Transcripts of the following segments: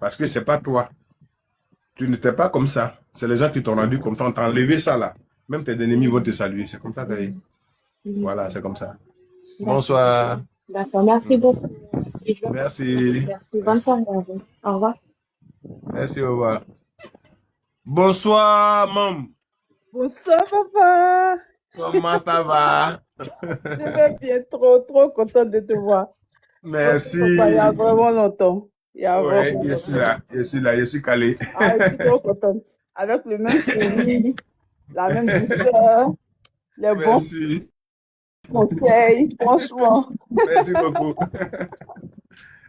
Parce que c'est pas toi. Tu n'étais pas comme ça. C'est les gens qui t'ont rendu comme ça. On t'a enlevé ça là. Même tes ennemis vont te saluer. C'est comme ça. Voilà, c'est comme ça. D'accord. Bonsoir. D'accord. Merci beaucoup. Merci. Merci. Merci. Bonne Merci. soirée à vous. Au revoir. Merci, au revoir. Bonsoir, maman. Bonsoir, papa. Comment ça va? Je vais bien, trop contente de te voir. Merci. Papa, il y a vraiment longtemps. Il y a Ouais, vraiment je suis longtemps. là. Je suis là. Je suis calé. Ah, je suis trop contente. Avec le même sourire, la même douceur, les bons Merci. conseils, franchement. Merci beaucoup.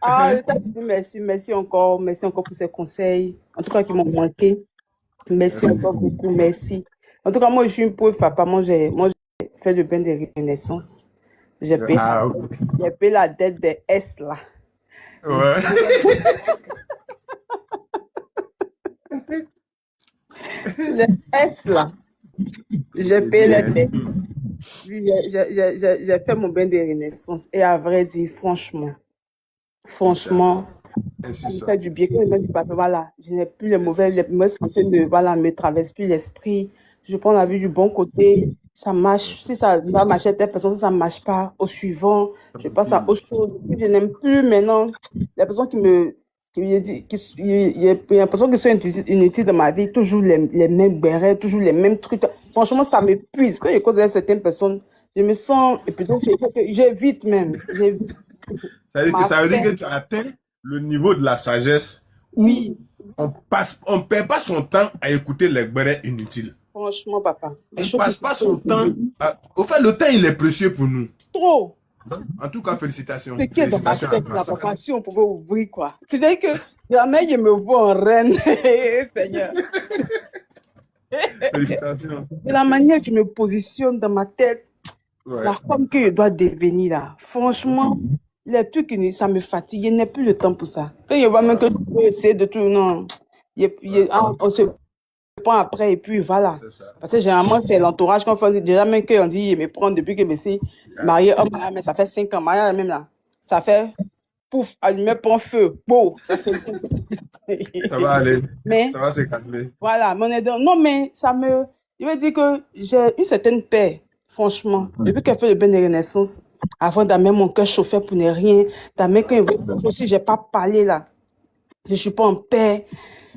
Ah, je t'ai dit merci encore pour ces conseils, en tout cas qui m'ont manqué. Merci Merci. encore beaucoup, merci. En tout cas, moi, je suis une pauvre papa. Moi, j'ai fait le bain de renaissance. J'ai payé, Ah, ok. j'ai payé la dette des S là. Ouais. Les S là. J'ai C'est payé les bien. dettes. Oui, j'ai fait mon bain de renaissance. Et à vrai dire, franchement, Inch'Allah. Ainsi ça me soit. fait du bien. Quand je mets du papier, voilà, je n'ai plus les mauvaises pensées voilà, me traversent plus l'esprit. Je prends la vie du bon côté. Ça marche. Si ça va marcher à telle personne, si ça ne marche pas, au suivant, je passe à autre chose. Puis je n'aime plus maintenant les personnes il y a l'impression qu'ils sont inutiles dans ma vie, toujours les mêmes bérets, toujours les mêmes trucs. Franchement, ça m'épuise. Quand je cause avec certaines personnes, je me sens, et puis donc, j'évite même. J'évite. Ça veut dire Ma que tu as atteint le niveau de la sagesse où Oui, on perd pas son temps à écouter les bérets inutiles. franchement, papa. On Les ne choses que passe tu pas fais, son temps Au fait, le temps, il est précieux pour nous. trop. En tout cas, félicitations. Ce qui est dans ma Félicitations tête, à là, ça. papa, si on pouvait ouvrir, quoi. C'est-à-dire que jamais je me vois en reine, Seigneur. Félicitations. De la manière que je me positionne dans ma tête, Ouais. la femme que je dois devenir, là, franchement, les trucs, ça me fatigue. Je n'ai plus le temps pour ça. Quand je vois même que tu peux essayer de tout, non. On se prend après et puis voilà. C'est ça. Parce que généralement, c'est l'entourage qu'on fait. Déjà, même qu'on dit, il me prend depuis que je suis mariée, oh, mais ça fait 5 ans, mariée même là. Ça fait, pouf, elle me prend feu. Bon, ça fait. Ça va aller. Mais, Ça va se calmer. voilà, non, mais je veux dire que j'ai une certaine paix, franchement. Depuis qu'elle fait le bain de renaissance, avant d'amener mon cœur chauffait pour ne rien, d'amener quand aussi, j'ai pas parlé là. Je suis pas en paix.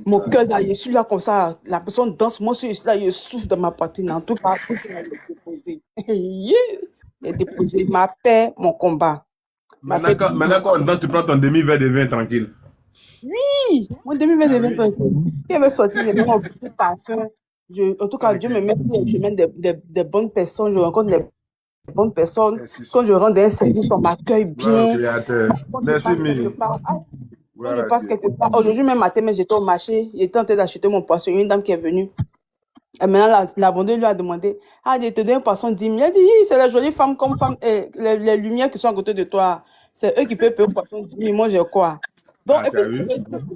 Mon cœur, là, je suis là comme ça. La personne danse. Moi aussi, je suis là, je souffle dans ma poitrine. En tout cas, tout est déposé. J'ai déposé ma paix, mon combat. Ma paix. Maintenant, quand tu prends ton demi-verre de vin tranquille. Oui, mon demi-verre de 20 ans. Quand je vais sortir, je mets mon petit parfum. En tout cas, Dieu me met sur le chemin des bonnes personnes. Je rencontre les bonnes personnes. Quand je rentre dans un service, on m'accueille Voilà, bien. créateur. Quand je Merci, passe quelque mille. part, quand je Voilà, passe Dieu. quelque part. Aujourd'hui même matin, mais j'étais au marché. J'étais en train d'acheter mon poisson. Il y a une dame qui est venue. Et maintenant, la vendeuse lui a demandé, ah, je te donne un poisson 10 000. Elle a dit, oui, c'est la jolie femme comme femme. Les lumières qui sont à côté de toi, c'est eux qui peuvent payer le poisson 10 000. Moi, j'ai quoi? Donc, Ah, et tu puis, as vu?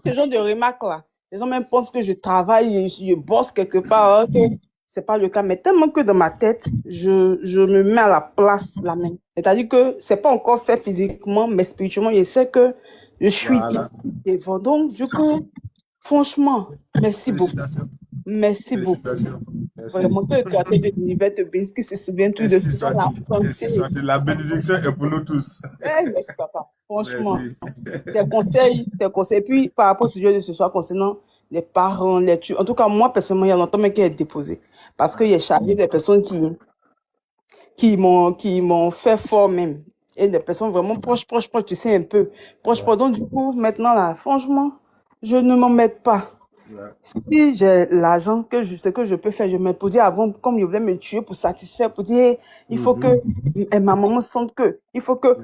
ce genre de remarques-là, les gens même pensent que je travaille, je bosse quelque part. Ok, c'est pas le cas. Mais tellement que dans ma tête, je me mets à la place, la main. C'est-à-dire que c'est pas encore fait physiquement, mais spirituellement, je sais que je suis Voilà. devant. Donc, du coup, franchement, merci beaucoup. Félicitations. Merci beaucoup. Félicitations. Merci. Vraiment, que le créateur de l'univers te bénisse, qui se souvient tout de Ainsi ce la soit-il. Ainsi pensée. soit-il. La bénédiction est pour nous tous. Merci, papa. Franchement, Merci. tes conseils. Puis, par rapport au sujet de ce soir concernant les parents, en tout cas, moi, personnellement, il y a longtemps mais qui est déposé. Parce qu'il y a chargé des personnes qui m'ont fait fort même. Et des personnes vraiment proches, tu sais, un peu. Proches. Donc, du coup, maintenant, là, franchement, je ne m'en mets pas. Ouais. Si j'ai l'argent, ce que je peux faire, je me pour dire avant, comme il voulait me tuer pour satisfaire, pour dire, il faut que ma maman sente que, il faut que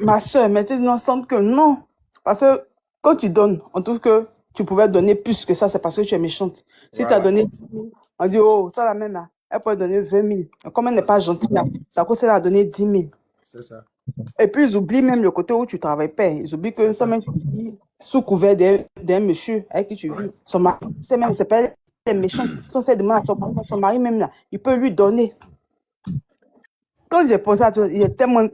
ma soeur, maintenant, sente que non. Parce que quand tu donnes, on trouve que tu pouvais donner plus que ça, c'est parce que tu es méchante. Si tu as donné 10 000, on dit, oh, ça la même là, elle peut donner 20 000. Mais comme elle n'est pas gentille là, ça cause elle a donné 10 000. C'est ça. Et puis, ils oublient même le côté où tu travailles pas. Ils oublient que toi-même, tu vis sous couvert d'un monsieur avec qui tu vis. Son mari, c'est pas les méchants. Son c'est demain à son mari même là, il peut lui donner. Quand j'ai pensé à tout, j'ai tellement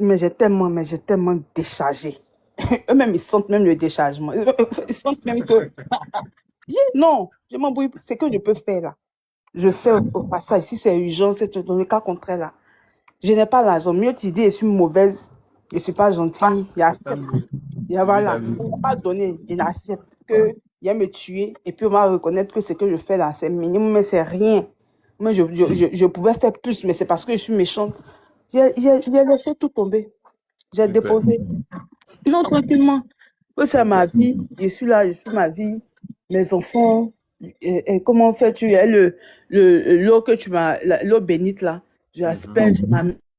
déchargé. eux-mêmes, ils sentent même le déchargement. Ils sentent même que... Non, je m'embrouille. C'est que je peux faire là. Je fais au passage. Si c'est urgent, c'est dans le cas contraire là. Je n'ai pas l'argent. Mieux tu dis, je suis mauvaise, je ne suis pas gentille, il accepte. Il voilà. On ne va pas donner, il accepte qu'il va me tuer et puis on va reconnaître que ce que je fais là, c'est minimum, mais c'est rien. Moi, je pouvais faire plus, mais c'est parce que je suis méchante. J'ai laissé tout tomber. J'ai Super. déposé. Non, tranquillement. C'est ma vie. Je suis là, je suis ma vie. Mes enfants. Et comment fais-tu? Il y a l'eau que tu m'as, l'eau bénite là. Je l'asperge,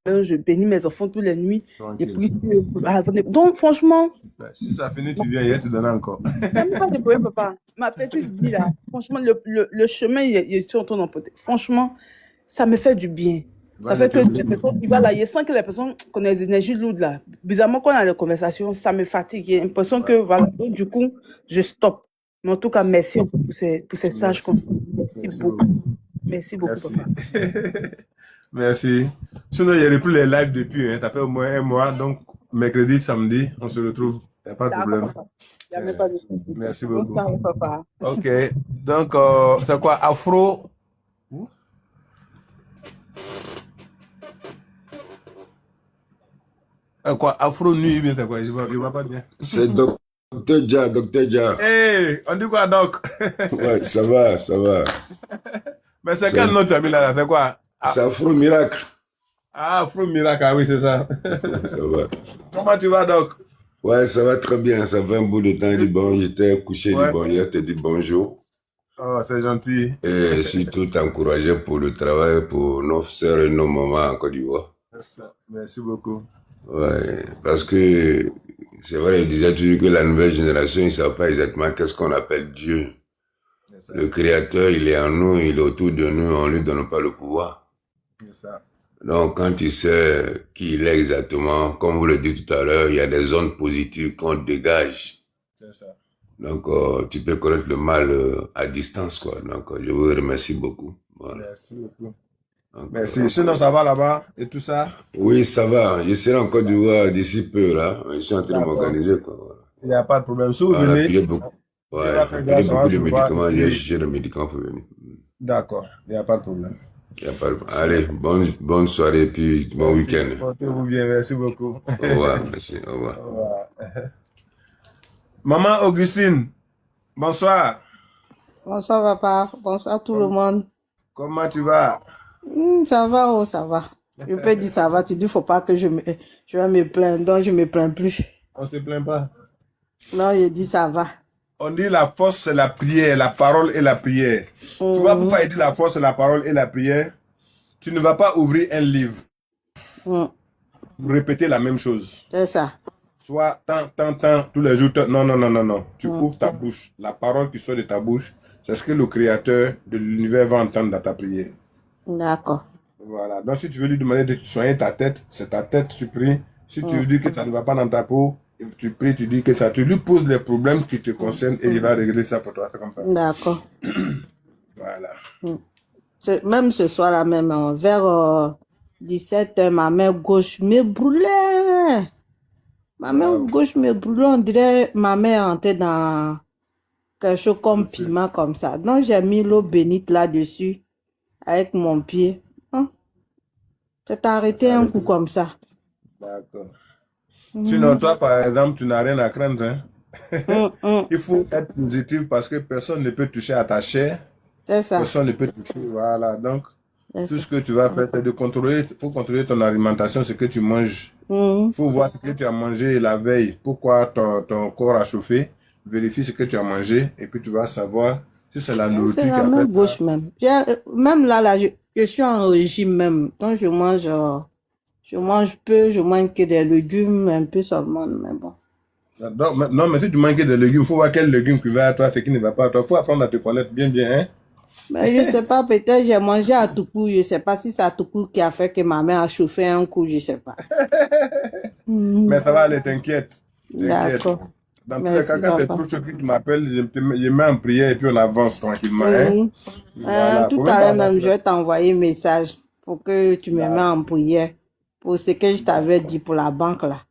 je bénis mes enfants toutes les nuits. Et Tranquille. puis, attendez. Donc, franchement, Ouais, si ça finit, tu viens, il va te donner encore. même pas de problème, papa. Ma petite vie là, franchement, le chemin, il est sur ton emporté. Franchement, ça me fait du bien. Ça Vas-y, fait que tu les personnes, voilà, je sens que les personnes qui ont des énergies lourdes là, bizarrement, quand on a des conversations, ça me fatigue. J'ai l'impression que, voilà, donc, du coup, je stoppe. Mais en tout cas, merci pour ces sages conseils. Merci Merci beaucoup. beaucoup. Merci beaucoup, Merci. papa. Merci. Sinon, il n'y a plus les lives depuis. Hein. Tu as fait au moins un mois. Donc, mercredi, samedi, on se retrouve. Il n'y a pas de D'accord, problème. papa. Il n'y a même pas de souci. Merci Bonne beaucoup. soirée, papa. Ok. Donc, c'est quoi? Afro. Quoi? Afro nuit, bien, c'est quoi? Je vois pas bien. C'est Docteur Dia, Docteur Dia. Hey, on dit quoi, Doc? Ouais, ça va, ça va. Mais c'est C'est quel nom tu as mis là? C'est quoi? c'est Afro Miracle. Ah, Afro Miracle, ah oui, c'est ça. Ça va. Comment tu vas, Doc? Ouais, ça va très bien. Ça fait un bout de temps. Il dit bon, j'étais couché, il dit Ouais. bon, hier, te dit bonjour. Oh, c'est gentil. Et surtout t'encourager pour le travail pour nos sœurs et nos mamans en Côte d'Ivoire. Merci beaucoup. Ouais, parce que c'est vrai, il disait toujours que la nouvelle génération, ils ne savent pas exactement qu'est-ce qu'on appelle Dieu. C'est ça. Le Créateur, il est en nous, il est autour de nous, on ne lui donne pas le pouvoir. C'est ça. Donc, quand tu sais qui il est exactement, comme vous le dites tout à l'heure, il y a des ondes positives qu'on dégage. C'est ça. Donc, tu peux connaître le mal à distance, quoi. Donc, je vous remercie beaucoup. Voilà. Merci beaucoup. Donc, Merci. Sinon, ça va là-bas et tout ça? oui, ça va. Je serai en Côte d'Ivoire d'ici peu, là. Je suis en train de D'accord. m'organiser, quoi. Voilà. Il n'y a pas de problème. Si vous On a venez, pilé beaucoup. tu Ouais, vas on faire a grâce, pilé on va beaucoup de se voir. médicaments. Et J'ai puis, cherché des médicaments pour venir. d'accord, il n'y a pas de problème. Il y a pas de... Allez, bonne soirée et puis bon Merci. week-end. Portez-vous bien. Merci beaucoup. Au revoir, merci, au revoir. Au revoir. Maman Augustine, bonsoir. Bonsoir papa, bonsoir tout le monde. Comment tu vas? Ça va, oh, ça va. Je peux dire ça va, tu dis faut pas que je vais me plaindre, donc je me plains plus. On ne se plaint pas. Non, je dis ça va. On dit la force, c'est la prière, la parole et la prière. Tu vois pourquoi il dit la force, c'est la parole et la prière? Tu ne vas pas ouvrir un livre Mm. pour répéter la même chose. C'est ça. Soit tant, tous les jours. Non, non, non, non, non. Tu ouvres ta bouche. La parole qui sort de ta bouche, c'est ce que le Créateur de l'univers va entendre dans ta prière. D'accord. Voilà. Donc, si tu veux lui demander de soigner ta tête, c'est ta tête, tu pries. Si tu lui dis que ça ne va pas dans ta peau, tu pries, tu dis que ça. Tu lui poses les problèmes qui te concernent et il va régler ça pour toi. C'est comme ça. D'accord. Voilà. Même ce soir-là, même vers 17h, ma main gauche me brûlait. Ma main gauche me brûlait, on dirait ma main est rentrée dans quelque chose comme piment comme ça. Donc j'ai mis l'eau bénite là-dessus avec mon pied. Hein? J'ai arrêté un coup comme ça. D'accord. Sinon, toi, par exemple, tu n'as rien à craindre. Hein? Il faut être positif parce que personne ne peut toucher à ta chair. C'est ça. Personne ne peut toucher. Voilà. Donc, C'est tout ça. ce que tu vas faire, c'est de contrôler. Il faut contrôler ton alimentation, ce que tu manges. Il faut voir ce que tu as mangé la veille. Pourquoi ton corps a chauffé. Vérifie ce que tu as mangé et puis tu vas savoir si c'est la nourriture C'est qui la a main fait gauche ça. même. Même là, je suis en régime même. Donc je mange peu, je mange que des légumes, un peu seulement, mais bon. Donc, non, mais si tu manques de légumes, il faut voir quel légume qui va à toi, ce qui ne va pas à toi. Il faut apprendre à te connaître bien, bien. Hein? Mais je sais pas, peut-être j'ai mangé à tout coup, je sais pas si c'est à tout coup qui a fait que ma mère a chauffé un coup, je sais pas. Mais ça va aller, t'inquiète. T'inquiète. D'accord. Dans tous les Merci, cas, quand t'es papa. trop choqué, tu m'appelles, je mets en prière et puis on avance tranquillement. Hein? Voilà. Faut Tout même à pas l'heure avoir même, je peur. vais t'envoyer un message pour que tu me mets en prière pour ce que je t'avais dit pour la banque là.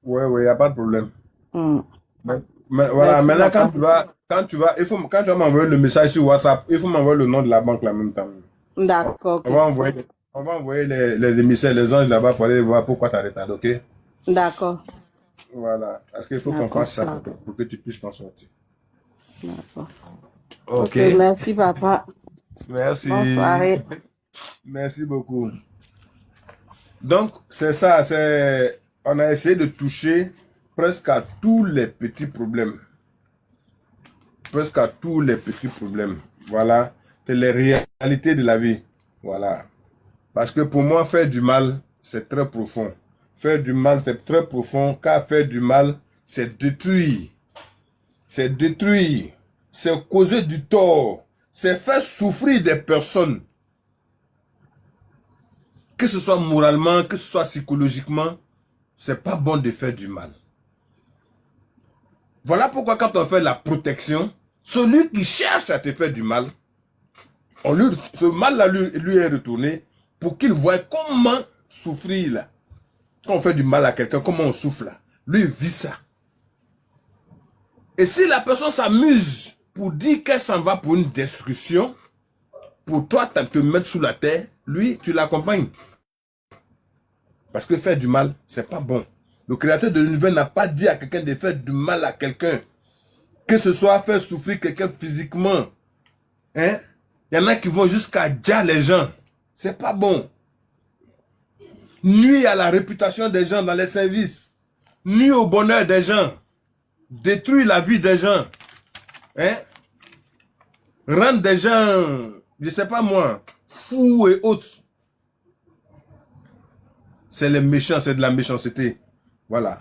Ouais, ouais, il n'y a pas de problème. Hmm. Voilà, Merci, maintenant papa. quand tu vas m'envoyer le message sur WhatsApp, il faut m'envoyer le nom de la banque là en même temps. D'accord, On ok. va envoyer, on va envoyer les émissaires, les anges là-bas pour aller voir pourquoi tu as retardé, ok? D'accord. Voilà, parce qu'il faut qu'on D'accord. fasse ça pour que tu puisses t'en sortir. D'accord. Ok, Ok, merci, papa. Bonne merci. soirée. Merci beaucoup. Donc, c'est ça, on a essayé de toucher presque à tous les petits problèmes. Presque à tous les petits problèmes. Voilà, c'est les réalités de la vie. Voilà. Parce que pour moi, faire du mal, c'est très profond. Faire du mal, c'est très profond, car faire du mal, c'est détruire. C'est détruire. C'est causer du tort. C'est faire souffrir des personnes. Que ce soit moralement, que ce soit psychologiquement, c'est pas bon de faire du mal. Voilà pourquoi quand on fait la protection, celui qui cherche à te faire du mal, ce mal-là lui est retourné pour qu'il voie comment souffrir là. Quand on fait du mal à quelqu'un, comment on souffre là. Lui vit ça. Et si la personne s'amuse pour dire qu'elle s'en va pour une destruction, pour toi te mettre sous la terre, lui, tu l'accompagnes. Parce que faire du mal, c'est pas bon. Le créateur de l'univers n'a pas dit à quelqu'un de faire du mal à quelqu'un. Que ce soit faire souffrir quelqu'un physiquement. Hein? Il y en a qui vont jusqu'à dire les gens. C'est pas bon. Nuire à la réputation des gens dans les services. Nuire au bonheur des gens. Détruire la vie des gens. Hein? Rendre des gens, je sais pas moi, fous et autres. C'est les méchants, c'est de la méchanceté. Voilà.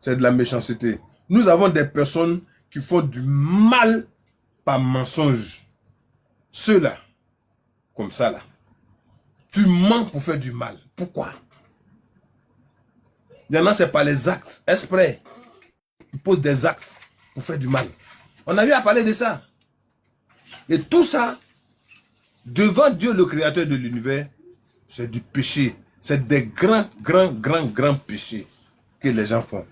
C'est de la méchanceté. Nous avons des personnes qui font du mal par mensonge. Ceux-là, comme ça là. Tu mens pour faire du mal. Pourquoi? Il y en a, c'est par les actes, exprès. Ils posent des actes pour faire du mal. On a eu à parler de ça. Et tout ça, devant Dieu, le créateur de l'univers, c'est du péché. C'est des grands péchés que les gens font.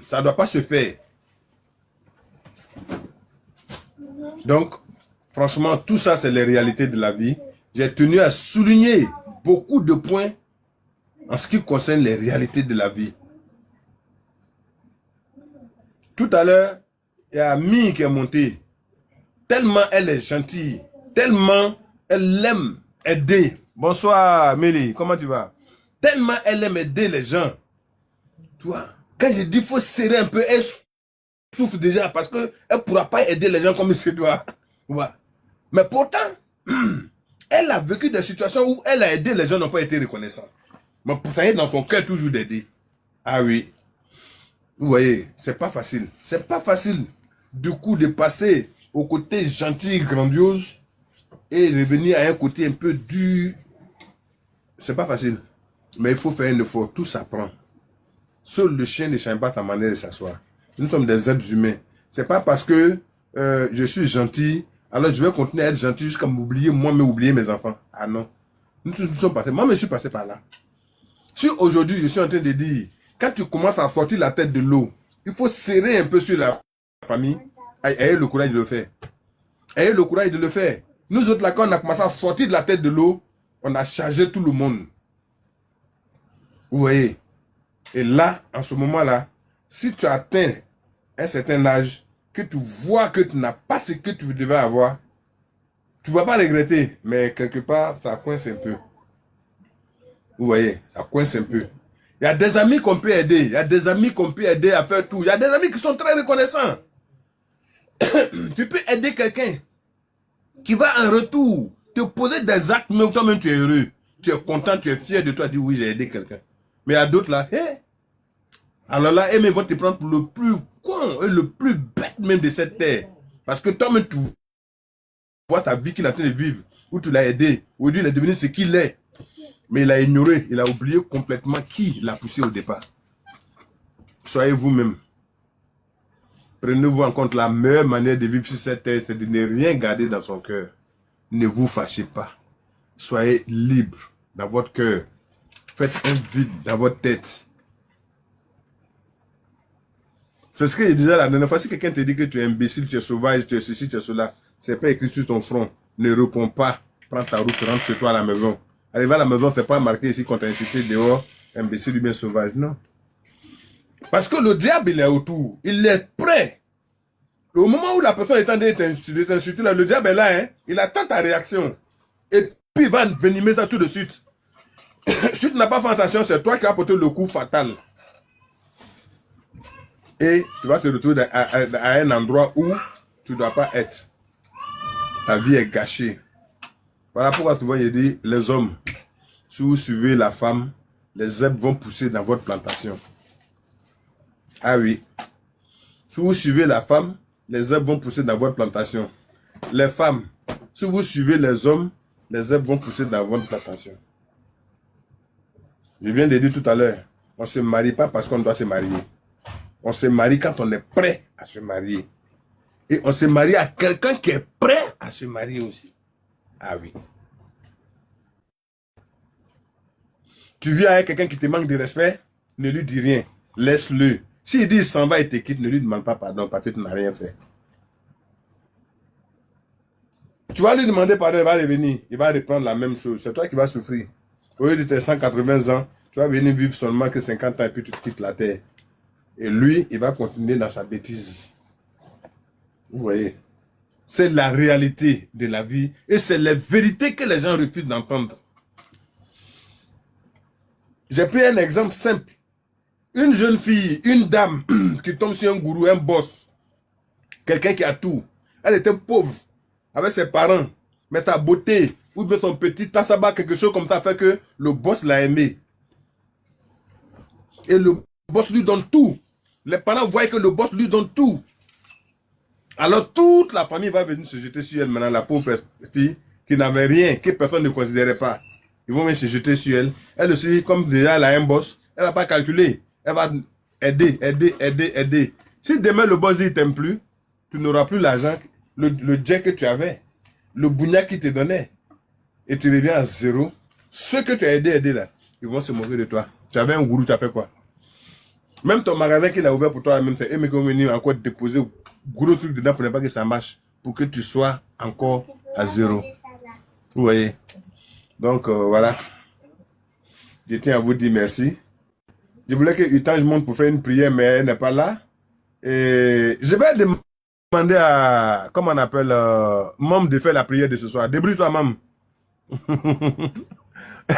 Ça ne doit pas se faire. Donc, franchement, tout ça, c'est les réalités de la vie. J'ai tenu à souligner beaucoup de points en ce qui concerne les réalités de la vie. Tout à l'heure, il y a Mie qui est montée. Tellement elle est gentille, tellement elle aime aider. Bonsoir Amélie, comment tu vas? Tellement elle aime aider les gens. Tu vois, quand je dis qu'il faut serrer un peu, elle souffre déjà parce qu'elle ne pourra pas aider les gens comme c'est toi. Voilà. Mais pourtant, elle a vécu des situations où elle a aidé, les gens n'ont pas été reconnaissants. Mais pour ça, elle est dans son cœur toujours d'aider. Ah oui. Vous voyez, c'est pas facile. C'est pas facile du coup de passer au côté gentil, grandiose et revenir à un côté un peu dur. C'est pas facile. Mais il faut faire un effort. Tout s'apprend. Seul le chien ne change pas ta manière de s'asseoir. Nous sommes des êtres humains. C'est pas parce que je suis gentil, alors je vais continuer à être gentil jusqu'à m'oublier moi, mais oublier mes enfants. Ah non. Nous sommes passés. Moi, je suis passé par là. Si aujourd'hui, je suis en train de dire, quand tu commences à sortir la tête de l'eau, il faut serrer un peu sur la famille. Ayez le courage de le faire. Ayez le courage de le faire. Nous autres, là, quand on a commencé à sortir de la tête de l'eau, on a chargé tout le monde. Vous voyez? Et là, en ce moment-là, si tu atteins un certain âge, que tu vois que tu n'as pas ce que tu devais avoir, tu ne vas pas regretter, mais quelque part, ça coince un peu. Vous voyez, ça coince un peu. Il y a des amis qu'on peut aider, il y a des amis qu'on peut aider à faire tout. Il y a des amis qui sont très reconnaissants. Tu peux aider quelqu'un qui va en retour te poser des actes, mais toi-même tu es heureux. Tu es content, tu es fier de toi, tu dis oui, j'ai aidé quelqu'un. Mais il y a d'autres là, hey. Alors là, ils vont te prendre pour le plus con et le plus bête même de cette terre. Parce que toi-même tu vois ta vie qu'il est en train de vivre, où tu l'as aidé, aujourd'hui il est devenu ce qu'il est. Mais il a ignoré, il a oublié complètement qui l'a poussé au départ. Soyez vous-même. Prenez-vous en compte la meilleure manière de vivre sur cette terre, c'est de ne rien garder dans son cœur. Ne vous fâchez pas. Soyez libre dans votre cœur. Faites un vide dans votre tête. C'est ce que je disais la dernière fois. Si quelqu'un te dit que tu es imbécile, tu es sauvage, tu es ceci, tu es cela, c'est pas écrit sur ton front. Ne réponds pas. Prends ta route, rentre chez toi à la maison. Arrivé à la maison, c'est pas marqué ici qu'on t'a insulté dehors, imbécile ou bien sauvage. Non. Parce que le diable, il est autour. Il est prêt. Au moment où la personne est en train de t'insulter, le diable est là, hein, il attend ta réaction. Et puis il va venimer ça tout de suite. Si tu n'as pas fait attention, c'est toi qui as porté le coup fatal. Et tu vas te retrouver à un endroit où tu ne dois pas être. Ta vie est gâchée. Voilà pourquoi souvent il dit, les hommes, si vous suivez la femme, les zèbres vont pousser dans votre plantation. Ah oui. Si vous suivez la femme, les zèbres vont pousser dans votre plantation. Les femmes, si vous suivez les hommes, les zèbres vont pousser dans votre plantation. Je viens de dire tout à l'heure, on ne se marie pas parce qu'on doit se marier. On se marie quand on est prêt à se marier. Et on se marie à quelqu'un qui est prêt à se marier aussi. Ah oui. Tu vis avec quelqu'un qui te manque de respect, ne lui dis rien. Laisse-le. S'il dit s'en va et te quitte, ne lui demande pas pardon parce que tu n'as rien fait. Tu vas lui demander pardon, il va revenir. Il va reprendre la même chose. C'est toi qui vas souffrir. Au lieu de tes 180 ans, tu vas venir vivre seulement que 50 ans et puis tu te quittes la terre. Et lui, il va continuer dans sa bêtise. Vous voyez? C'est la réalité de la vie et c'est les vérités que les gens refusent d'entendre. J'ai pris un exemple simple. Une jeune fille, une dame qui tombe sur un gourou, un boss, quelqu'un qui a tout. Elle était pauvre, avec ses parents, mais sa beauté, ou bien son petit tassaba, quelque chose comme ça, fait que le boss l'a aimé. Et le boss lui donne tout. Les parents voient que le boss lui donne tout. Alors toute la famille va venir se jeter sur elle maintenant, la pauvre fille qui n'avait rien, que personne ne considérait pas. Ils vont venir se jeter sur elle. Elle aussi, comme déjà elle a un boss, elle n'a pas calculé. Elle va aider. Si demain le boss dit il t'aime plus, tu n'auras plus l'argent, le jet que tu avais, le bougnac qui te donnait, et tu reviens à zéro. Ceux que tu as aidé là, ils vont se moquer de toi. Tu avais un gourou, tu as fait quoi? Même ton magasin qu'il a ouvert pour toi, même c'est eux qui vont venir encore déposer gros trucs dedans pour ne pas que ça marche, pour que tu sois encore à zéro. Vous voyez? Donc voilà. Je tiens à vous dire merci. Je voulais que Utange monte pour faire une prière, mais elle n'est pas là. Et je vais demander à, comment on appelle, Mom de faire la prière de ce soir. Débrouille-toi, Mom.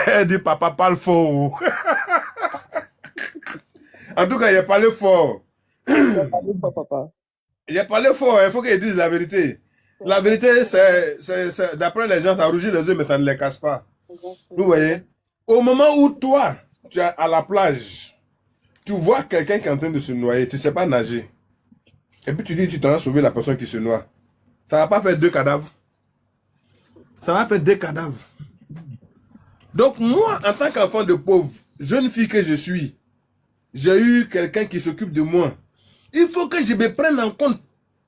Elle dit, papa, parle fort. En tout cas, il a parlé fort. Il a parlé fort, il faut qu'il dise la vérité. La vérité, c'est d'après les gens, ça rougit les yeux, mais ça ne les casse pas. Vous voyez? Au moment où toi, tu es à la plage, tu vois quelqu'un qui est en train de se noyer, tu ne sais pas nager. Et puis tu dis, tu t'en as sauvé la personne qui se noie. Ça ne va pas faire 2 cadavres. Ça va faire 2 cadavres. Donc moi, en tant qu'enfant de pauvre, jeune fille que je suis, j'ai eu quelqu'un qui s'occupe de moi. Il faut que je me prenne en compte,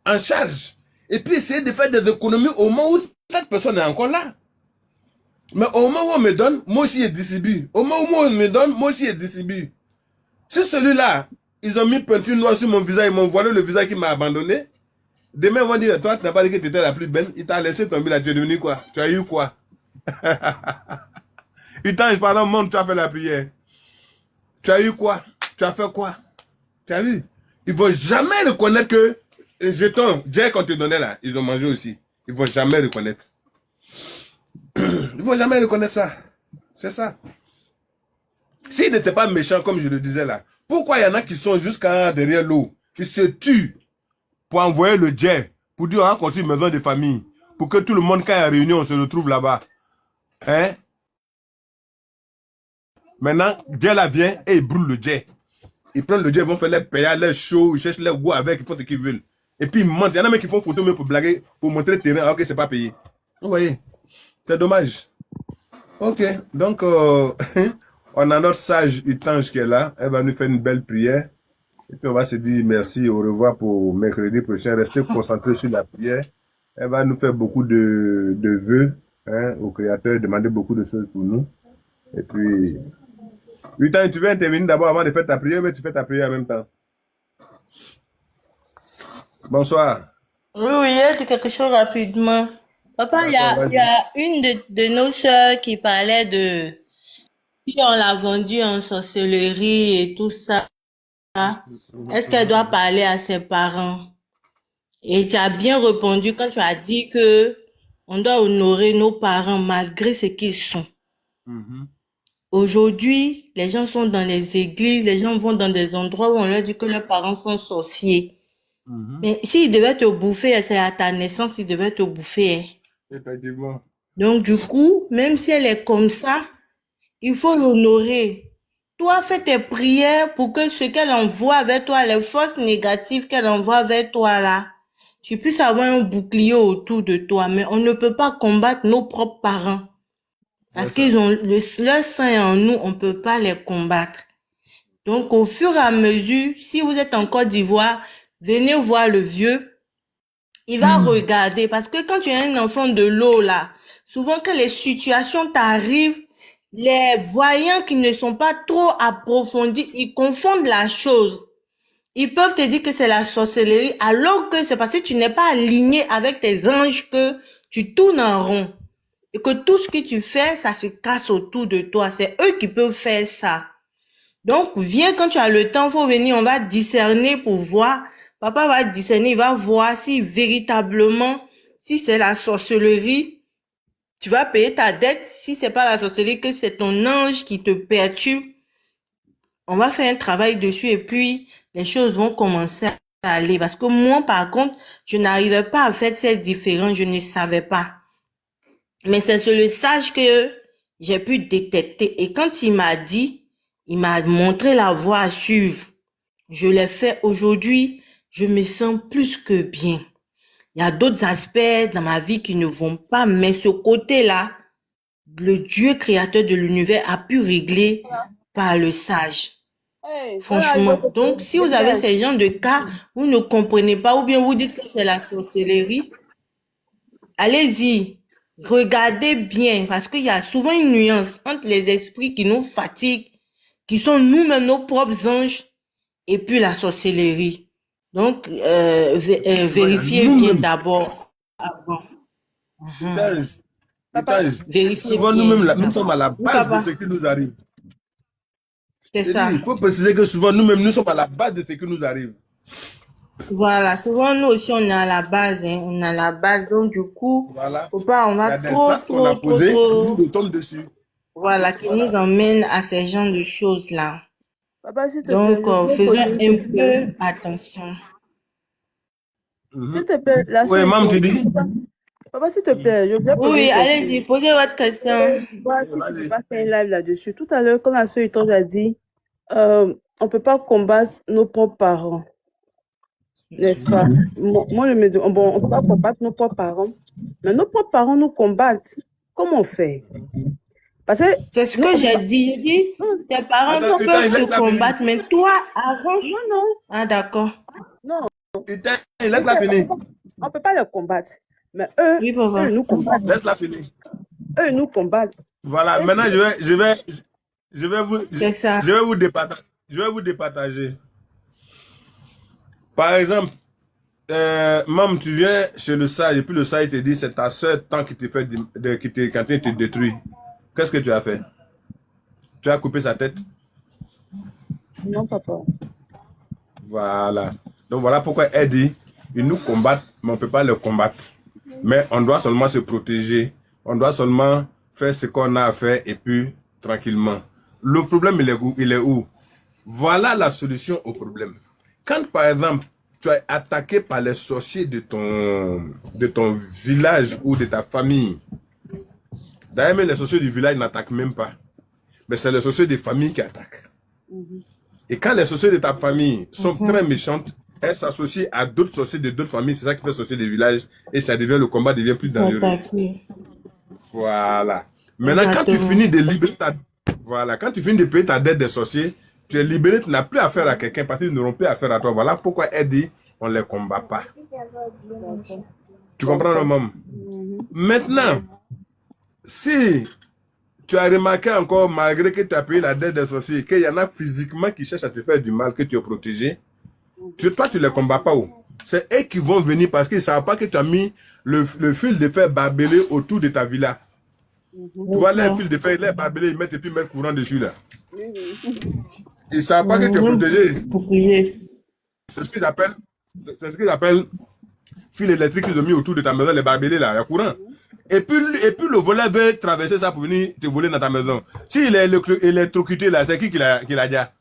en charge. Et puis essayer de faire des économies au moment où cette personne est encore là. Mais au moment où on me donne, moi aussi je distribue. Au moment où on me donne, moi aussi je distribue. Si celui-là, ils ont mis peinture noire sur mon visage, ils m'ont voilé le visage qui m'a abandonné. Demain, ils vont dire, toi, tu n'as pas dit que tu étais la plus belle. Il t'a laissé tomber là, tu es devenu quoi? Tu as eu quoi? Utange, pardon, monte, tu as fait la prière. Tu as eu quoi? Tu as fait quoi? Tu as vu? Ils ne vont jamais reconnaître que les jetons, Dieu qu'on te donnait là, ils ont mangé aussi. Ils ne vont jamais reconnaître. Ils ne vont jamais reconnaître ça. C'est ça. S'ils n'étaient pas méchants, comme je le disais là, pourquoi il y en a qui sont jusqu'à derrière l'eau, qui se tuent pour envoyer le jet, pour dire on a construit une maison de famille, pour que tout le monde, quand il y a réunion, on se retrouve là-bas. Hein? Maintenant, Dieu là vient et il brûle le jet. Ils prennent le jet, ils vont faire les payas, les shows, ils cherchent les goûts avec, ils font ce qu'ils veulent. Et puis ils mentent. Il y en a même qui font photo même pour blaguer, pour montrer le terrain, alors que c'est pas payé. Vous voyez? C'est dommage. Ok, donc on a notre sage Utange qui est là. Elle va nous faire une belle prière. Et puis on va se dire merci, au revoir pour mercredi prochain. Restez concentrés sur la prière. Elle va nous faire beaucoup de vœux au Créateur, demander beaucoup de choses pour nous. Et puis, Utange, tu veux intervenir d'abord avant de faire ta prière, mais tu fais ta prière en même temps. Bonsoir. Oui, oui, il a dit quelque chose rapidement. Papa, D'accord, il y vas-y. a une de nos sœurs qui parlait de si on l'a vendue en sorcellerie et tout ça, est-ce qu'elle doit parler à ses parents? Et tu as bien répondu quand tu as dit que on doit honorer nos parents malgré ce qu'ils sont. Mhm. Aujourd'hui, les gens sont dans les églises, les gens vont dans des endroits où on leur dit que leurs parents sont sorciers. Mhm. Mais s'ils devaient te bouffer, c'est à ta naissance, ils devaient te bouffer, hein. Effectivement. Donc, du coup, même si elle est comme ça, il faut l'honorer. Toi, fais tes prières pour que ce qu'elle envoie vers toi, les forces négatives qu'elle envoie vers toi là, tu puisses avoir un bouclier autour de toi. Mais on ne peut pas combattre nos propres parents. C'est Parce ça. qu'ils ont leur sang est en nous, on ne peut pas les combattre. Donc, au fur et à mesure, si vous êtes en Côte d'Ivoire, venez voir le vieux. Il va regarder. Parce que quand tu es un enfant de l'eau, là, souvent que les situations t'arrivent, les voyants qui ne sont pas trop approfondis, ils confondent la chose. Ils peuvent te dire que c'est la sorcellerie, alors que c'est parce que tu n'es pas aligné avec tes anges que tu tournes en rond. Et que tout ce que tu fais, ça se casse autour de toi. C'est eux qui peuvent faire ça. Donc, viens quand tu as le temps, faut venir, on va discerner pour voir. Papa va discerner, il va voir si véritablement, si c'est la sorcellerie, tu vas payer ta dette. Si c'est pas la sorcellerie, que c'est ton ange qui te perturbe, on va faire un travail dessus et puis les choses vont commencer à aller. Parce que moi, par contre, je n'arrivais pas à faire cette différence, je ne savais pas. Mais c'est sur le sage que j'ai pu détecter. Et quand il m'a dit, il m'a montré la voie à suivre. Je l'ai fait aujourd'hui. Je me sens plus que bien. Il y a d'autres aspects dans ma vie qui ne vont pas, mais ce côté-là, le Dieu créateur de l'univers a pu régler par le sage. Hey, Franchement. Donc, si vous avez ces genres de cas, vous ne comprenez pas ou bien vous dites que c'est la sorcellerie, allez-y. Regardez bien parce qu'il y a souvent une nuance entre les esprits qui nous fatiguent, qui sont nous-mêmes nos propres anges, et puis la sorcellerie. Donc, vérifiez bien Nous-mêmes, d'abord avant. putain, Papa, putain, Vérifiez souvent bien nous-mêmes, nous d'abord. sommes à la Oui, base de papa, ce qui nous arrive. c'est C'est ça. dit, il faut préciser que souvent nous-mêmes, nous sommes à la base de ce qui nous arrive. Voilà, souvent nous aussi on est à la base, hein. On est à la base. Donc du coup, Voilà. faut pas, on Il y va a des actes qu'on a trop, posés, nous nous tombons dessus. voilà, qui nous Voilà. emmène à ces genres de choses-là. papa, s'il te plaît, Donc, je voudrais faisons poser une un question. peu attention. Mhm. S'il te plaît, la Oui, soeur maman, tu était... dis? Papa, s'il te plaît, je voudrais poser Oui, une allez-y, question. posez votre question. Voir si tu peux Vas-y. pas faire un live là-dessus. Tout à l'heure, quand la soeur Itonge a dit, on peut pas combattre nos propres parents, n'est-ce pas? Moi, je me dis, bon, on peut pas combattre nos propres parents, mais nos propres parents nous combattent. Comment on fait? Parce que C'est ce nous, que j'ai dit. J'ai dit, non, tes parents Attends, Utain, peuvent te laisse-la finir. combattre, mais toi, arrange. non, Ah, d'accord. non. Utain, C'est laisse-la ça, finir. on peut pas les combattre. Mais eux, Oui, papa. ils nous combattent. Laisse-la finir. Eux, ils nous combattent. Voilà, Et maintenant c'est- je vais vous, C'est ça. je vais vous départager. Par exemple, Mam, tu viens chez le sage et puis le sage te dit c'est ta soeur tant qui te fait quand il te détruit. Qu'est-ce que tu as fait? Tu as coupé sa tête? Non, papa. Voilà. Donc voilà pourquoi elle dit ils nous combattent, mais on ne peut pas les combattre. Mais on doit seulement se protéger. On doit seulement faire ce qu'on a à faire et puis tranquillement. Le problème, il est où? Voilà la solution au problème. Quand par exemple, tu es attaqué par les sorciers de ton village ou de ta famille. D'ailleurs, même les sorciers du village n'attaquent même pas. Mais c'est les sorciers des familles qui attaquent. Et quand les sorciers de ta famille sont très méchantes, elles s'associent à d'autres sorciers de d'autres familles. C'est ça qui fait sorcier des villages. Et ça devient, le combat devient plus dangereux. Attaquer. Voilà. Maintenant, quand tu Exactement. finis de libérer voilà, quand tu finis de payer ta dette des sorciers, tu es libéré, tu n'as plus affaire à quelqu'un parce qu'ils n'auront plus affaire à toi. Voilà pourquoi elle dit, on ne les combat pas. Tu comprends, maman? Maintenant, si tu as remarqué encore, malgré que tu as payé la dette des sorciers, qu'il y en a physiquement qui cherchent à te faire du mal, que tu es protégé, toi, tu ne les combats pas. c'est eux qui vont venir parce qu'ils ne savent pas que tu as mis le fil de fer barbelé autour de ta villa. Tu vois, les fils de fer, ils les barbelés, ils mettent et puis ils mettent courant dessus là. Ils ne savent pas que tu es protégé. Pour prier. C'est ce qu'ils appellent fil électrique qu'ils ont mis autour de ta maison, les barbelés là, il y a courant. Et puis le voleur veut traverser ça pour venir te voler dans ta maison. S'il est électrocuté là, c'est qui l'a déjà?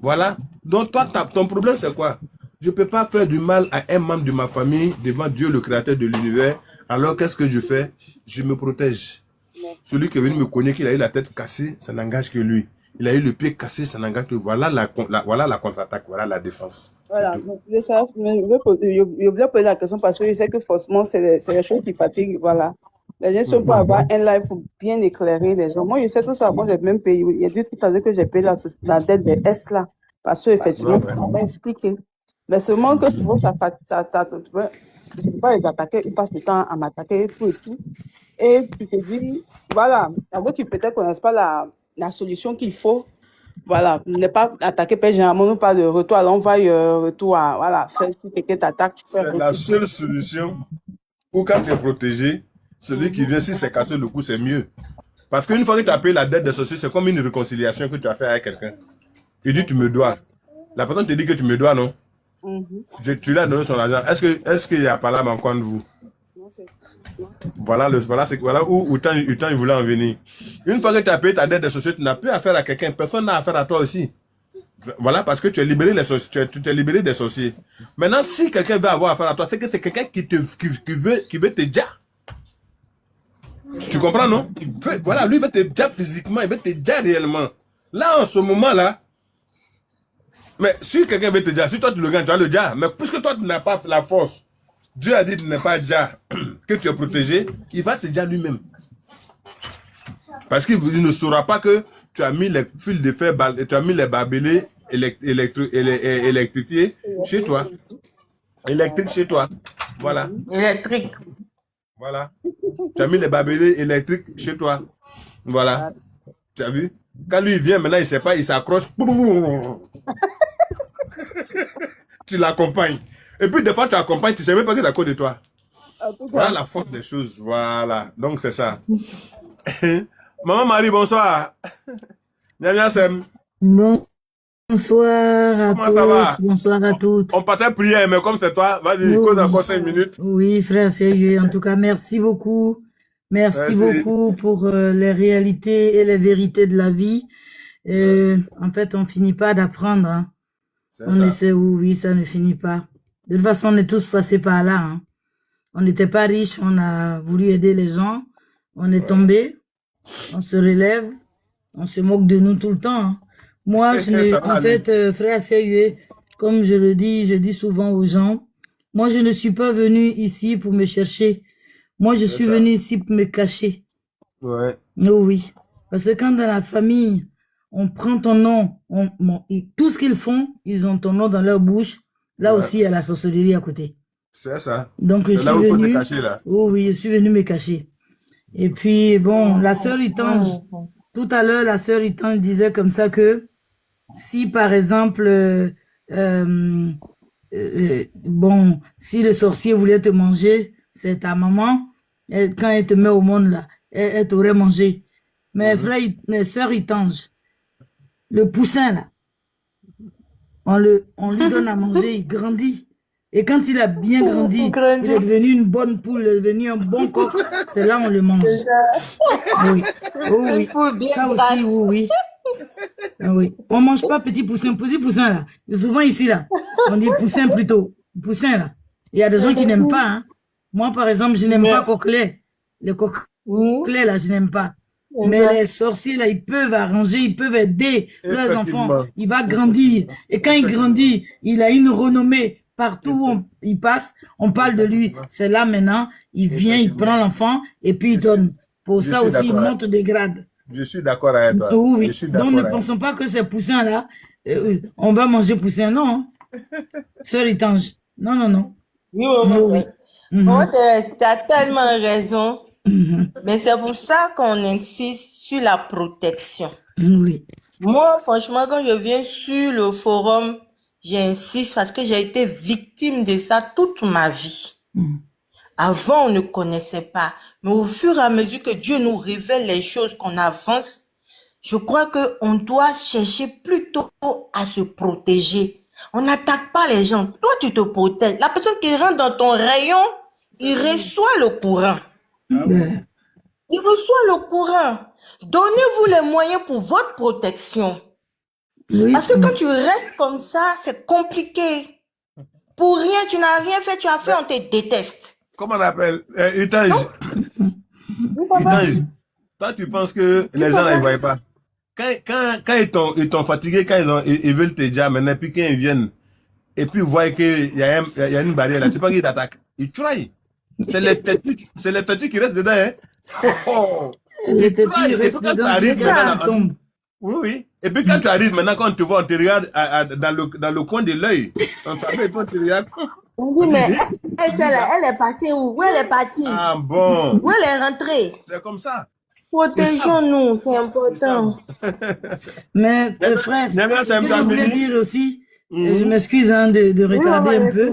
Voilà. Donc toi, ton problème c'est quoi? Je ne peux pas faire du mal à un membre de ma famille devant Dieu le créateur de l'univers. Alors qu'est-ce que je fais? Je me protège. Celui qui est venu me cogner, qu'il a eu la tête cassée, ça n'engage que lui. Il a eu le pied cassé, ça n'engage que voilà la contre-attaque, voilà la défense. Voilà, donc je voulais poser la question parce que je sais que forcément, c'est les choses qui fatiguent, voilà. Les gens sont pour avoir un live pour bien éclairer les gens. Moi, je sais tout ça, moi, j'ai même payé. Il y a dit tout à l'heure que j'ai payé la dette des S là, parce que effectivement, on va expliquer. Mais seulement que souvent, je ne sais pas les attaquer, ils passent le temps à m'attaquer et tout et tout. Et tu te dis, voilà, alors qui peut-être ne connaissent pas la solution qu'il faut. Voilà, ne pas attaquer, généralement, nous pas de retour à l'envoi, retour à, voilà, faire si quelqu'un t'attaque. C'est la seule solution pour quand tu es protégé, celui qui vient, si c'est cassé le cou, c'est mieux. Parce qu'une fois que tu as payé la dette de ceci, c'est comme une réconciliation que tu as fait avec quelqu'un. Il dit, tu me dois. La personne te dit que tu me dois, non? Tu lui as donné son argent. Est-ce qu'il y a pas là en coin de vous? Voilà où il voulait en venir. Une fois que tu as payé ta dette de société, tu n'as plus affaire à quelqu'un. Personne n'a affaire à toi aussi. Voilà, parce que tu es libéré tu t'es libéré des sorciers. Maintenant, si quelqu'un veut avoir affaire à toi, c'est que c'est quelqu'un qui veut te dire. Tu comprends, non? Voilà, lui veut te dire physiquement, il veut te dire réellement. Là, en ce moment-là, mais si quelqu'un veut te dire, si toi tu le gagnes, tu vas le dire. Mais puisque toi tu n'as pas la force, Dieu a dit de ne pas dire que tu es protégé, il va se dire lui-même. Parce qu'il ne saura pas que tu as mis les fils de fer, tu as mis les barbelés électrifiés chez toi. Électrique chez toi. Voilà. Électrique. Voilà. Tu as mis les barbelés électriques chez toi. Voilà. Tu as vu? Quand lui vient, maintenant il ne sait pas, il s'accroche. Tu l'accompagnes. Et puis des fois tu accompagnes, tu ne sais même pas que c'est à cause de toi. Voilà la force des choses. Voilà. Donc c'est ça. Maman Marie, bonsoir. Bonsoir à Comment ça va? tous, bonsoir à toutes. On partait prière, mais comme c'est toi, vas-y, cause encore 5 minutes. Oui, frère Sérieux, en tout cas, merci beaucoup. Merci beaucoup pour les réalités et les vérités de la vie. En fait, on finit pas d'apprendre. Hein. On essaie, oui, ça ne finit pas. De toute façon, on est tous passés par là. Hein. On n'était pas riches, on a voulu aider les gens. On est tombé, on se relève, on se moque de nous tout le temps. Hein. Moi, en fait, frère Sérieux, comme je le dis, je dis souvent aux gens, moi, je ne suis pas venu ici pour me chercher. Moi, je suis venu ici pour me cacher. Ouais. Oh, oui. Parce que quand dans la famille, on prend ton nom, tout ce qu'ils font, ils ont ton nom dans leur bouche. Là aussi, il y a la sorcellerie à côté. C'est ça. Donc, je suis là où venu. faut te cacher, là. Oh oui, je suis venu me cacher. Et puis, bon, la sœur Itange, tout à l'heure, la sœur Itange disait comme ça que si, par exemple, bon, si le sorcier voulait te manger, c'est ta maman, quand elle te met au monde, là, elle t'aurait mangé. Mais frère, sœur Itange, le poussin, là, on lui donne à manger, il grandit. Et quand il a bien grandi, il est devenu une bonne poule, il est devenu un bon coq, c'est là on le mange. Oui. Oh, oui. Ça aussi, oui, oui. Ah, oui. On ne mange pas petit poussin là. Souvent ici, là, on dit poussin plutôt. Poussin, là. Il y a des gens qui n'aiment pas. Hein. Moi, par exemple, je n'aime pas coquelet. Les coquelets, là, je n'aime pas. Mais les sorciers, là, ils peuvent arranger, ils peuvent aider leurs enfants. Il va grandir. Et quand il grandit, il a une renommée. Partout où il passe, on parle de lui. C'est là maintenant, il vient, il prend l'enfant et puis il donne. Pour ça aussi, il monte des grades. Je suis d'accord avec toi. Oui, donc ne pensons pas que ces poussins-là, on va manger poussin, non. Sœur Itange, non, non, non. Oui. Tu as tellement raison. Mais c'est pour ça qu'on insiste sur la protection. Oui. Moi, franchement, quand je viens sur le forum, J'insiste parce que j'ai été victime de ça toute ma vie. Avant, on ne connaissait pas. Mais au fur et à mesure que Dieu nous révèle les choses, qu'on avance, je crois qu'on doit chercher plutôt à se protéger. On n'attaque pas les gens. Toi, tu te protèges. La personne qui rentre dans ton rayon, il reçoit le courant. Il reçoit le courant. Donnez-vous les moyens pour votre protection. Oui. Parce que quand tu restes comme ça, c'est compliqué. Pour rien, tu n'as rien fait, tu as fait, on te déteste. Comment on appelle Utange. Utange. Toi, tu penses que les gens ne voient pas. Quand ils t'ont fatigué, quand ils veulent te dire maintenant, puis quand ils viennent, et puis ils voient qu'il y a une barrière là, tu penses qu'ils t'attaquent. Ils trahissent. C'est les têtus qui restent dedans. Hein. Oh. Les têtus restent dedans, tombent. Oui. Et puis quand tu arrives maintenant, quand on te voit, on te regarde dans le coin de l'œil. On savait, toi, tu regardes. On dit, mais elle est passée où? Où elle est partie? Ah bon. Où elle est rentrée? C'est comme ça. Protégeons-nous, c'est important. Mais frère, ce que je voulais dire aussi, je m'excuse de retarder un peu,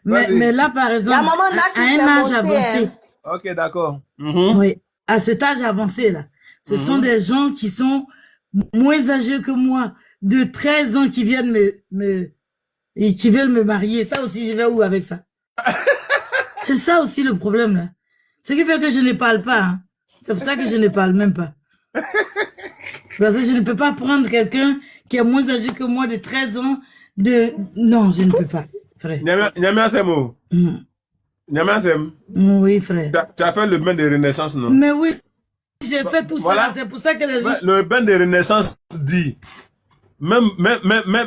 mais là par exemple, à un âge avancé, ok, d'accord. Oui, à cet âge avancé là, ce sont des gens qui sont moins âgés que moi, de 13 ans qui viennent et qui veulent me marier. Ça aussi, je vais où avec ça? C'est ça aussi le problème là. Ce qui fait que je ne parle pas. Hein. C'est pour ça que je ne parle même pas. Parce que je ne peux pas prendre quelqu'un qui est moins âgé que moi de 13 ans Non, je ne peux pas, frère. Oui, frère. Tu as fait le bain de renaissance, non? Mais oui, j'ai fait tout ça. C'est pour ça que les gens... Le bain de renaissance dit, même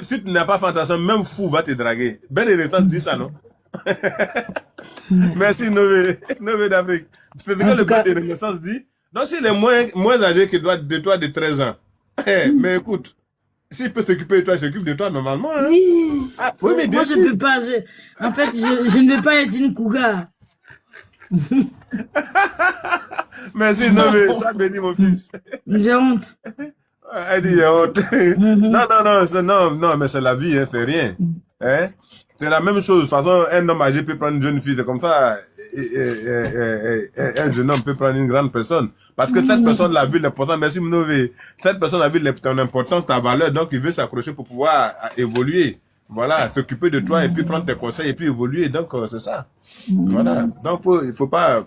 si tu n'as pas fantasme, même fou va te draguer. Bain de renaissance dit ça, non? Merci, Nové d'Afrique. C'est ce que le bain de renaissance dit. Donc, s'il est moins âgé que de toi de 13 ans, mais écoute, s'il peut s'occuper de toi, il s'occupe de toi normalement. Hein? Oui. Ah, oui, mais bien moi, sûr. je ne peux pas. En fait, je ne veux pas être une cougar. Merci, Nové. Sois béni, mon fils. J'ai honte. Elle dit, j'ai honte. Non, mais c'est la vie, hein, c'est rien. Hein? C'est la même chose. De toute façon, un homme âgé peut prendre une jeune fille. C'est comme ça, un jeune homme peut prendre une grande personne. Parce que cette personne a vu l'importance. Merci, Mnové. Cette personne a vu ton importance, ta valeur. Donc, il veut s'accrocher pour pouvoir évoluer. Voilà, s'occuper de toi et puis prendre tes conseils et puis évoluer. Donc, c'est ça. Voilà. Donc, il faut pas,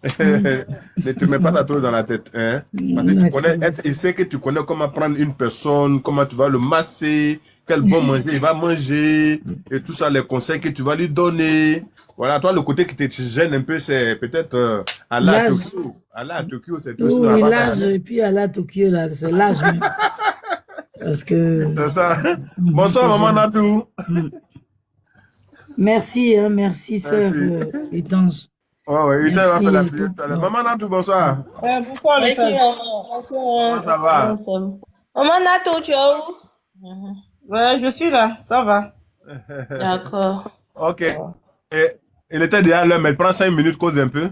ne te mets pas ça trop dans la tête, hein. Parce que tu connais, il sait que tu connais comment prendre une personne, comment tu vas le masser, quel bon manger il va manger, et tout ça, les conseils que tu vas lui donner. Voilà, toi, le côté qui te gêne un peu, c'est peut-être Allah à Tokyo. Allah à Tokyo, c'est tout. Oui, l'âge, et puis Allah à Tokyo, là, c'est l'âge même. Parce que... C'est ça. Bonsoir, maman Natou. Merci, hein, merci, sœur Utange. Oh, oui, Utange va faire la prière tout à l'heure. Maman Natou, bonsoir. Bonsoir, merci, maman. Comment ça va? Maman Natou, tu es où? Ouais, je suis là, ça va. D'accord. Ok. Et il était déjà là, mais il prend 5 minutes, cause un peu.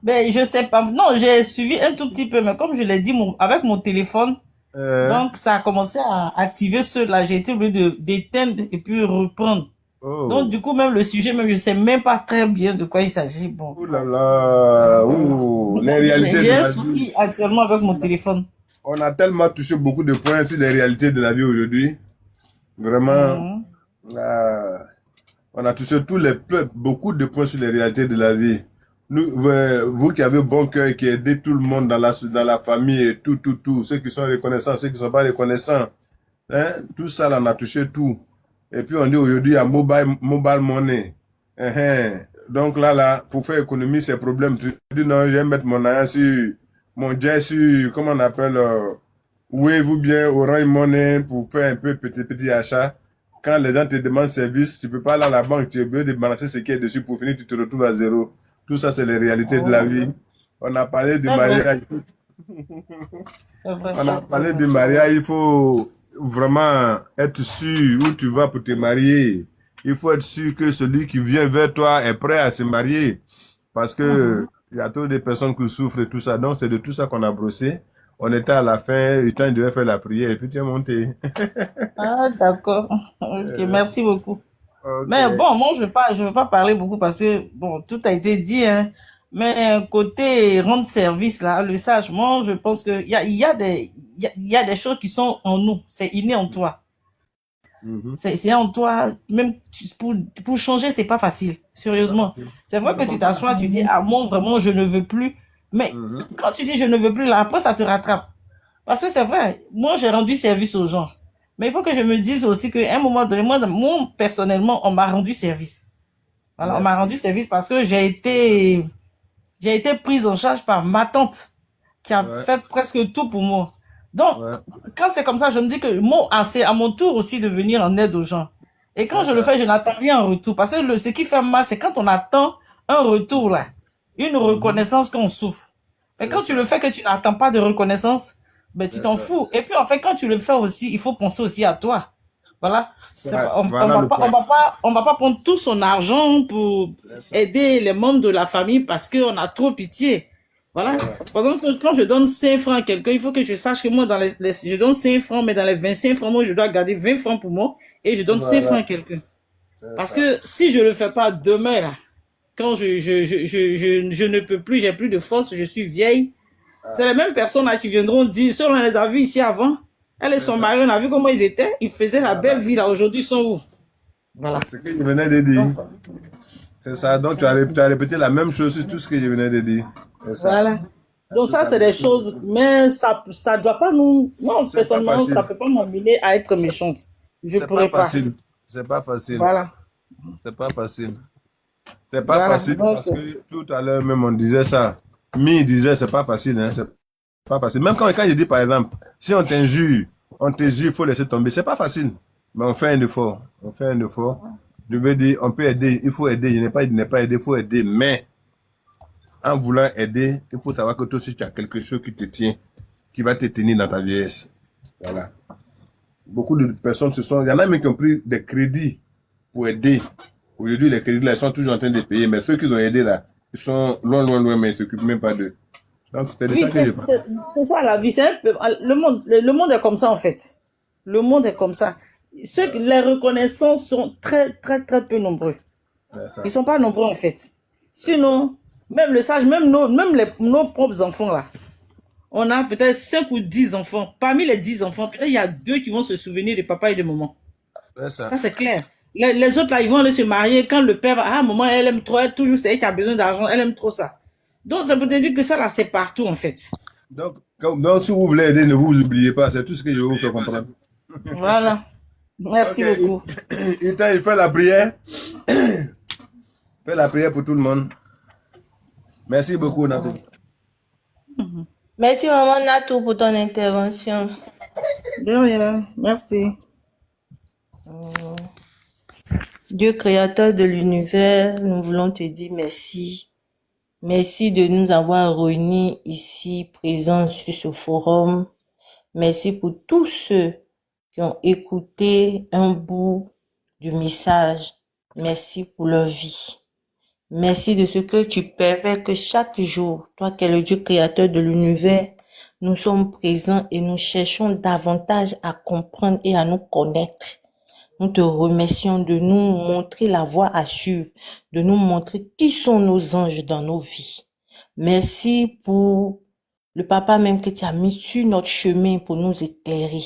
Ben, je sais pas. Non, j'ai suivi un tout petit peu, mais comme je l'ai dit avec mon téléphone, donc ça a commencé à activer ceux-là. J'ai été obligé d'éteindre et puis reprendre. Oh. Donc, du coup, même le sujet, même je sais même pas très bien de quoi il s'agit. Bon. Ouh là là, ouh, les réalités. J'ai un souci actuellement avec mon téléphone. On a tellement touché beaucoup de points sur les réalités de la vie aujourd'hui. Vraiment, on a touché beaucoup de points sur les réalités de la vie. Vous qui avez bon cœur et qui aidez tout le monde dans la famille et tout, ceux qui sont reconnaissants, ceux qui ne sont pas reconnaissants, hein, tout ça, là, on a touché tout. Et puis on dit aujourd'hui, il y a mobile money. Donc là, pour faire économie, c'est problème. Tu dis non, je vais mettre mon argent sur mon jet sur, comment on appelle, Wave ou bien Orange Money pour faire un peu petit achat. Quand les gens te demandent service, tu peux pas aller à la banque, tu es obligé de balancer ce qui est dessus pour finir, tu te retrouves à zéro. Tout ça, c'est les réalités de la vie. On a parlé du mariage. On a parlé du mariage, il faut vraiment être sûr où tu vas pour te marier. Il faut être sûr que celui qui vient vers toi est prêt à se marier. Parce que il y a trop de personnes qui souffrent et tout ça. Donc, c'est de tout ça qu'on a brossé. On était à la fin, et quand il devait faire la prière, et puis tu es monté. Ah, d'accord. Ok, merci beaucoup. Ok. Mais bon, moi, je veux pas parler beaucoup parce que, bon, tout a été dit, hein. Mais côté rendre service, là, le sage, moi, je pense que il y a il y a des choses qui sont en nous. C'est inné en toi. Mhm. C'est en toi. Même pour changer, c'est pas facile. Sérieusement. C'est vrai que tu t'assois, tu dis, ah, moi, vraiment, je ne veux plus. Mais Mhm. quand tu dis je ne veux plus, là, après, ça te rattrape. Parce que c'est vrai, moi, j'ai rendu service aux gens. Mais il faut que je me dise aussi qu'à un moment donné, moi, personnellement, on m'a rendu service. Voilà, on m'a Merci. rendu service parce que j'ai été prise en charge par ma tante qui a Ouais, fait presque tout pour moi. Donc, ouais, quand c'est comme ça, je me dis que moi, c'est à mon tour aussi de venir en aide aux gens. Et quand c'est je le ça. fais, je n'attends rien en retour. Parce que ce qui fait mal, c'est quand on attend un retour, là, une Mhm. reconnaissance qu'on souffre. Mais C'est quand tu ça. le fais que tu n'attends pas de reconnaissance, ben, tu C'est t'en ça. fous. Et puis, en fait, quand tu le fais aussi, il faut penser aussi à toi. Voilà. Ouais, voilà le point. On va pas prendre tout son argent pour C'est ça. aider les membres de la famille parce qu'on a trop pitié. Voilà. Ouais, Par exemple, quand je donne 5 francs à quelqu'un, il faut que je sache que moi, je donne 5 francs, mais dans les 25 francs, moi, je dois garder 20 francs pour moi et je donne 5 francs à voilà, quelqu'un. c'est Parce ça. que si je le fais pas demain, là, quand je ne peux plus, j'ai plus de force, je suis vieille, c'est les mêmes personnes là qui viendront dire, ceux on les a vus ici avant, elle et C'est son ça. mari, on a vu comment ils étaient, ils faisaient la belle Voilà. vie là, aujourd'hui ils sont où? Voilà. C'est ce que je venais de dire. C'est ça. Donc, tu as répété la même chose sur tout ce que je venais de dire. C'est ça. Voilà. Donc ça, c'est des choses, mais ça doit pas nous, moi, C'est pas personnellement, facile. ça peut pas m'emmener à être méchante. Je C'est pas pourrais pas. facile. C'est pas facile. Voilà. C'est pas facile. C'est pas Voilà. facile Donc, parce que tout à l'heure même on disait ça. Mi disait c'est pas facile, hein, c'est pas facile. Même quand je dis par exemple, si on t'injure, il faut laisser tomber. C'est pas facile. Mais on fait un effort. On fait un effort. Je veux dire, on peut aider, il faut aider. Je n'ai pas aidé, il faut aider. Mais en voulant aider, il faut savoir que toi aussi tu as quelque chose qui te tient, qui va te tenir dans ta vieillesse. Voilà. Beaucoup de personnes il y en a même qui ont pris des crédits pour aider. Aujourd'hui, les crédits là, ils sont toujours en train de payer, mais ceux qui ont aidé là, ils sont loin, loin, loin, mais ils ne s'occupent même pas d'eux. Donc, c'est de oui, ça que je parle. c'est ça la vie. C'est un peu, le monde est comme ça en fait. Le monde est comme ça. Les reconnaissants sont très, très, très peu nombreux. C'est ça. Ils sont pas nombreux en fait. Sinon, même le sage, nos propres enfants là, on a peut-être 5 ou 10 enfants. Parmi les 10 enfants, peut-être il y a 2 qui vont se souvenir de papa et de maman. C'est ça. Ça, c'est clair. Les autres là, ils vont aller se marier quand le père, ah, maman, elle aime trop, elle, toujours, c'est elle qui a besoin d'argent, elle aime trop ça. Donc, ça peut te dire que ça là, c'est partout en fait. Donc, si vous voulez aider, ne vous oubliez pas, c'est tout ce que je vais vous faire comprendre. Voilà. Merci Ok, beaucoup. il fait la prière. Fais la prière pour tout le monde. Merci beaucoup, Nato. Merci, maman Natou, pour ton intervention. De rien. Merci. Dieu créateur de l'univers, nous voulons te dire merci. Merci de nous avoir réunis ici, présents sur ce forum. Merci pour tous ceux qui ont écouté un bout du message. Merci pour leur vie. Merci de ce que tu permets que chaque jour, toi qui es le Dieu créateur de l'univers, nous sommes présents et nous cherchons davantage à comprendre et à nous connaître. Nous te remercions de nous montrer la voie à suivre, de nous montrer qui sont nos anges dans nos vies. Merci pour le papa même que tu as mis sur notre chemin pour nous éclairer.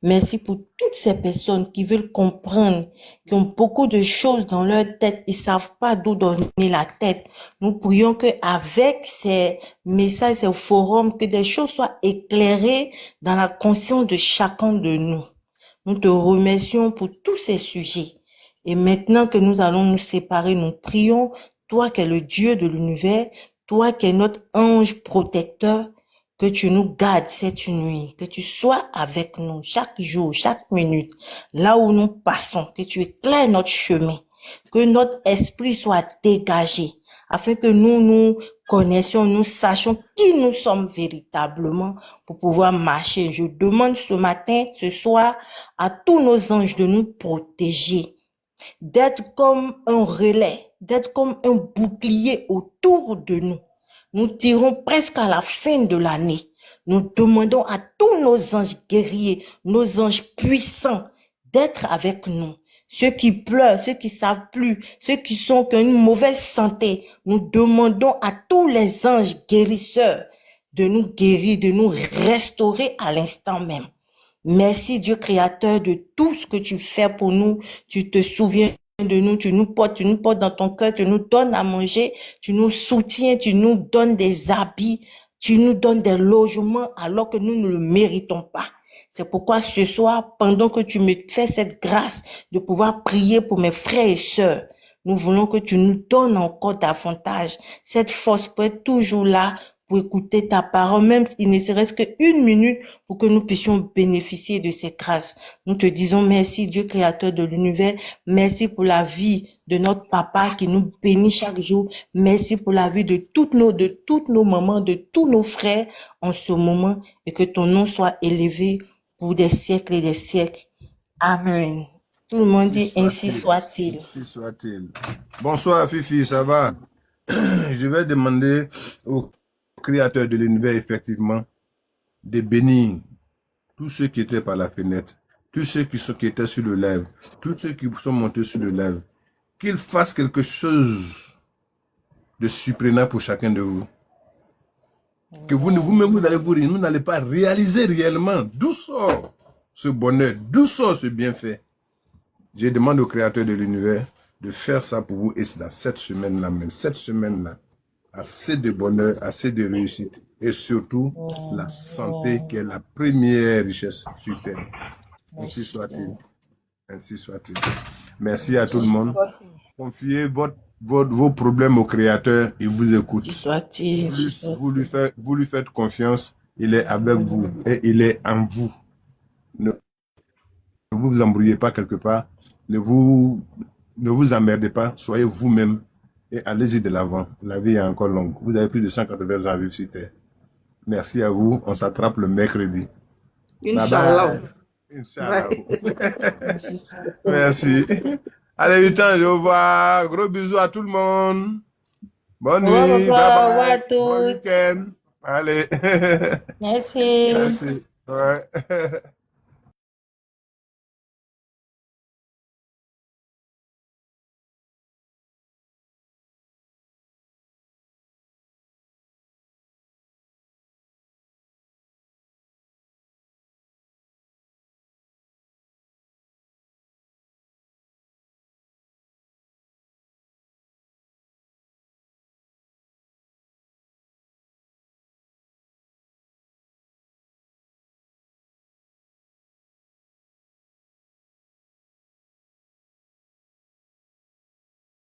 Merci pour toutes ces personnes qui veulent comprendre, qui ont beaucoup de choses dans leur tête, ils savent pas d'où donner la tête. Nous prions que avec ces messages, ces forums, que des choses soient éclairées dans la conscience de chacun de nous. Nous te remercions pour tous ces sujets. Et maintenant que nous allons nous séparer, nous prions, toi qui es le Dieu de l'univers, toi qui es notre ange protecteur, que tu nous gardes cette nuit, que tu sois avec nous chaque jour, chaque minute, là où nous passons, que tu éclaires notre chemin, que notre esprit soit dégagé, afin que nous connaissions, nous sachions qui nous sommes véritablement pour pouvoir marcher. Je demande ce matin, ce soir, à tous nos anges de nous protéger, d'être comme un relais, d'être comme un bouclier autour de nous. Nous tirons presque à la fin de l'année. Nous demandons à tous nos anges guerriers, nos anges puissants, d'être avec nous. Ceux qui pleurent, ceux qui savent plus, ceux qui ont une mauvaise santé, nous demandons à tous les anges guérisseurs de nous guérir, de nous restaurer à l'instant même. Merci Dieu créateur de tout ce que tu fais pour nous. Tu te souviens de nous, tu nous portes dans ton cœur, tu nous donnes à manger, tu nous soutiens, tu nous donnes des habits, tu nous donnes des logements alors que nous ne le méritons pas. C'est pourquoi ce soir, pendant que tu me fais cette grâce de pouvoir prier pour mes frères et sœurs, nous voulons que tu nous donnes encore davantage cette force pour être toujours là, pour écouter ta parole, même s'il ne serait-ce qu'une minute pour que nous puissions bénéficier de ces grâces. Nous te disons merci Dieu créateur de l'univers, merci pour la vie de notre papa qui nous bénit chaque jour, merci pour la vie de toutes nos mamans, de tous nos frères en ce moment et que ton nom soit élevé pour des siècles et des siècles. Amen. Tout le monde dit ainsi soit-il. Ainsi soit-il. Bonsoir Fifi, ça va? Je vais demander au Créateur de l'univers, effectivement, de bénir tous ceux qui étaient par la fenêtre, tous ceux qui étaient sur le live, tous ceux qui sont montés sur le live, qu'ils fassent quelque chose de surprenant pour chacun de vous. Que vous-même, vous n'allez pas réaliser réellement d'où sort ce bonheur, d'où sort ce bienfait. Je demande au Créateur de l'univers de faire ça pour vous et dans cette semaine-là même, cette semaine-là, assez de bonheur, assez de réussite et surtout la santé qui est la première richesse sur terre. Ainsi soit-il. Ainsi soit-il. Merci à tout le monde. Confiez vos problèmes au Créateur, il vous écoute. Vous lui faites confiance, il est avec vous et il est en vous. Ne vous embrouillez pas quelque part, ne vous emmerdez pas, soyez vous-même et allez-y de l'avant. La vie est encore longue. Vous avez plus de 180 ans à vivre sur terre. Merci à vous, on s'attrape le mercredi. Inch'Allah. Inch'Allah. Merci. Allez, 8 ans, je vous vois. Gros bisous à tout le monde. Bonne nuit. Bye bye. Bon week-end. Allez. Merci. Merci. Ouais.